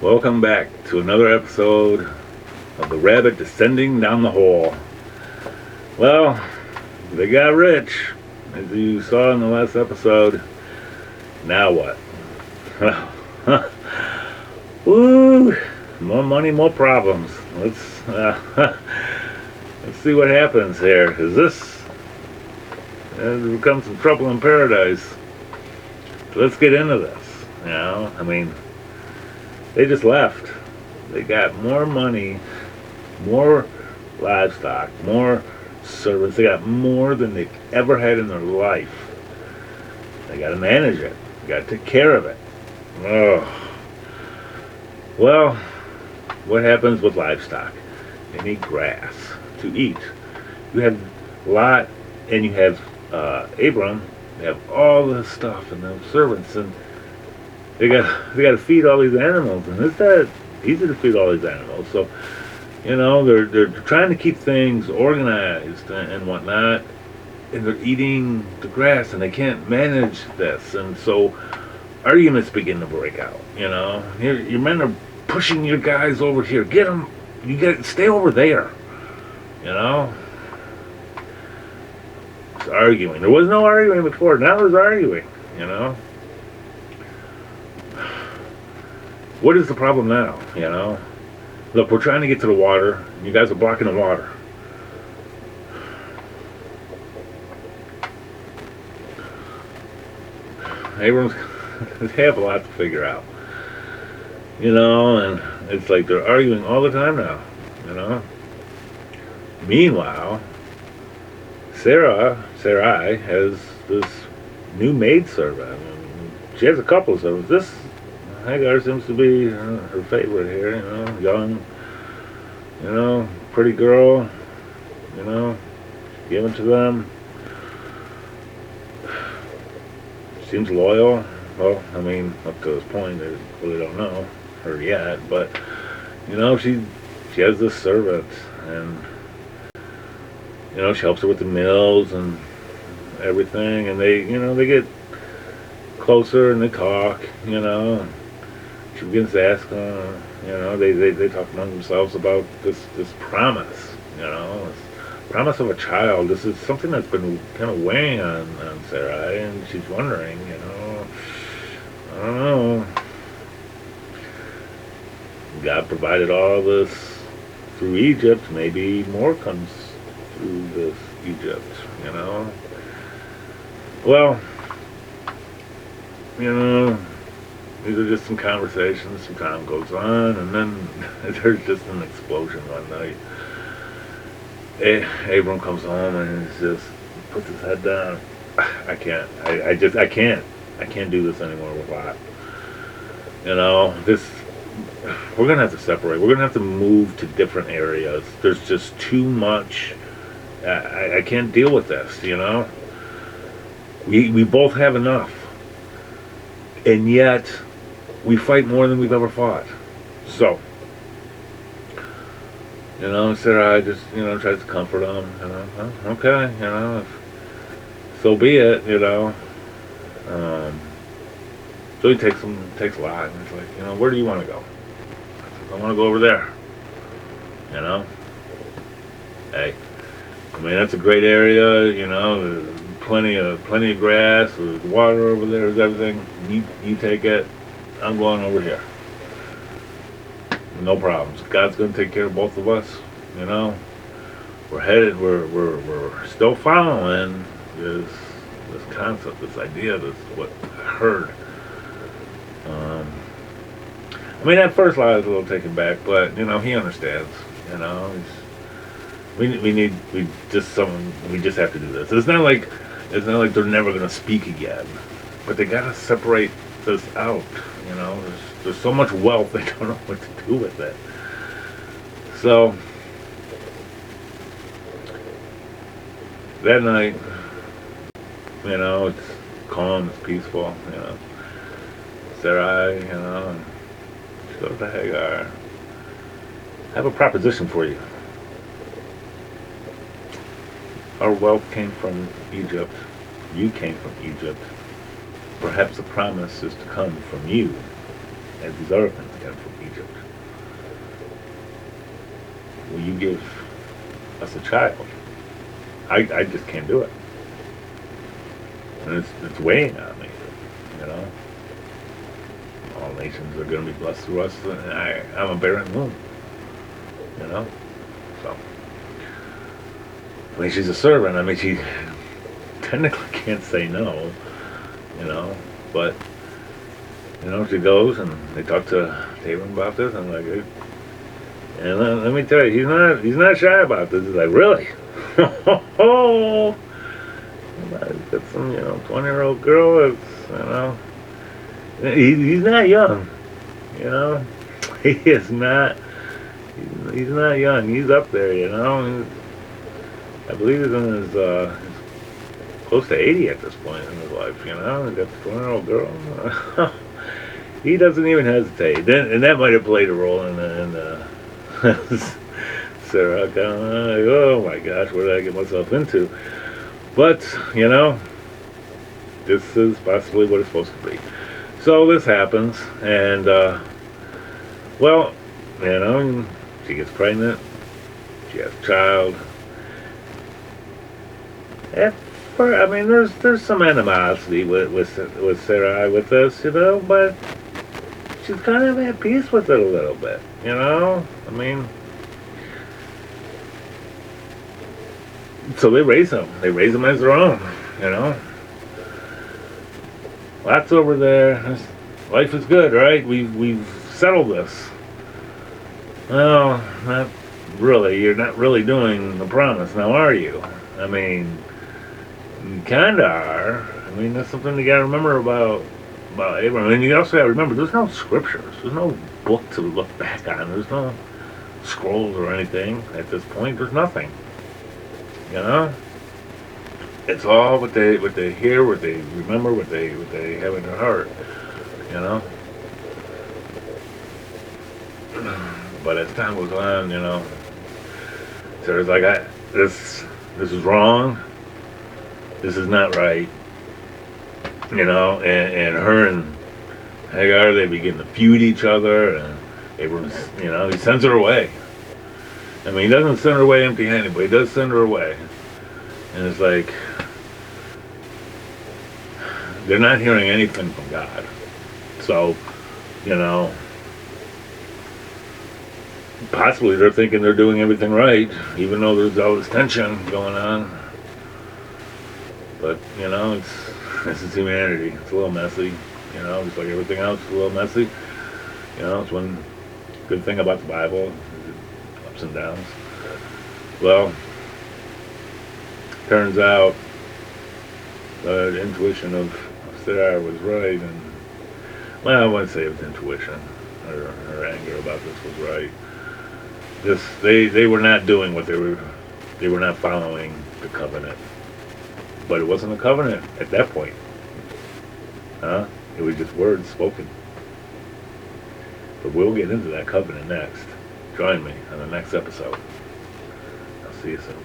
Welcome back to another episode of The Rabbit Descending Down the Hole. Well, they got rich, as you saw in the last episode. Now what? Woo! More money, more problems. Let's see what happens here. Is this has become some trouble in paradise? Let's get into this. They just left. They got more money, more livestock, more servants. They got more than they've ever had in their life. They got to manage it. They got to take care of it. Oh. Well, what happens with livestock? They need grass to eat. You have Lot and you have Abram. They have all this stuff and the servants, and they got to feed all these animals, and it's not easy to feed all these animals. So, they're trying to keep things organized and whatnot, and they're eating the grass, and they can't manage this, and so arguments begin to break out. Your men are pushing your guys over here. Get them. You got to stay over there. It's arguing. There was no arguing before. Now there's arguing. What is the problem now? Look, we're trying to get to the water. And you guys are blocking the water. Abrams, they have a lot to figure out. And it's like they're arguing all the time now. Meanwhile, Sarai has this new maidservant. She has a couple of servants. This Hagar seems to be her favorite here. Young, pretty girl. Given to them. Seems loyal. Well, up to this point, they really don't know her yet. But she has this servant, and she helps her with the mills and everything, and they get closer and they talk, and she begins to ask, they talk among themselves about this promise, this promise of a child. This is something that's been kind of weighing on Sarai, and she's wondering, I don't know. God provided all this through Egypt. Maybe more comes through this Egypt, Well, these are just some conversations. Some time goes on, and then there's just an explosion one night. Abram comes home and he's just puts his head down. I can't. I can't. I can't do this anymore with Lot. We're gonna have to separate. We're gonna have to move to different areas. There's just too much. I can't deal with this. We both have enough, and yet we fight more than we've ever fought. So, Sarai just tries to comfort him. Okay, so be it. So he takes Lot, and he's like, where do you want to go? I want to go over there. Hey, that's a great area. There's plenty of grass. There's water over there. There's everything. You take it. I'm going over here. No problems. God's going to take care of both of us. We're headed. We're still following this concept, this idea, this what I heard. At first I was a little taken back, but he understands. We just have to do this. It's not like they're never gonna speak again, but they gotta separate this out. There's so much wealth they don't know what to do with it. So that night, it's calm, it's peaceful. Sarai, she goes to Hagar. I have a proposition for you. Our wealth came from Egypt. You came from Egypt. Perhaps the promise is to come from you. as these other things came from Egypt. Will you give us a child? I just can't do it. And it's weighing on me, you know. All nations are going to be blessed through us, and I'm a barren womb, you know. So, I mean, she's a servant. I mean, she technically can't say no, you know. But, you know, she goes and they talk to Abram about this, and I'm like, and let me tell you, he's not shy about this. He's like, really? Oh, I've got some, 20-year-old girl that's, he's not young, you know. He is not, he's not young. He's up there, you know. I believe he's in his close to 80 at this point in his life, you know. He's got the 20-year-old girl. He doesn't even hesitate. And that might have played a role in Sarah going, oh my gosh, what did I get myself into? But, you know, this is possibly what it's supposed to be. So this happens, and, well, you know, she gets pregnant, she has a child. I mean, there's some animosity with Sarai with this, you know, but she's kind of at peace with it a little bit, you know? I mean, so they raise them. They raise them as their own, you know? Lots over there. Life is good, right? We've settled this. Well, not really. You're not really doing the promise, now are you? I mean, you kinda are. I mean, that's something you gotta remember about Abram. And you also gotta remember, there's no scriptures. There's no book to look back on. There's no scrolls or anything at this point. There's nothing. You know? It's all what they hear, what they remember, what they have in their heart. You know? But as time goes on, you know, so it's like, this is wrong. This is not right. You know, and her and Hagar, they begin to feud each other, and Abram's, you know, he sends her away. I mean, he doesn't send her away empty-handed, but he does send her away. And it's like, they're not hearing anything from God. So, you know, possibly they're thinking they're doing everything right, even though there's all this tension going on. But, you know, this is humanity. It's a little messy, you know, just like everything else is a little messy. You know, it's one good thing about the Bible, ups and downs. Well, turns out the intuition of Sarai was right, and, well, I wouldn't say it was intuition. Her anger about this was right. They were not doing what they were not following the covenant. But it wasn't a covenant at that point. Huh? It was just words spoken. But we'll get into that covenant next. Join me on the next episode. I'll see you soon.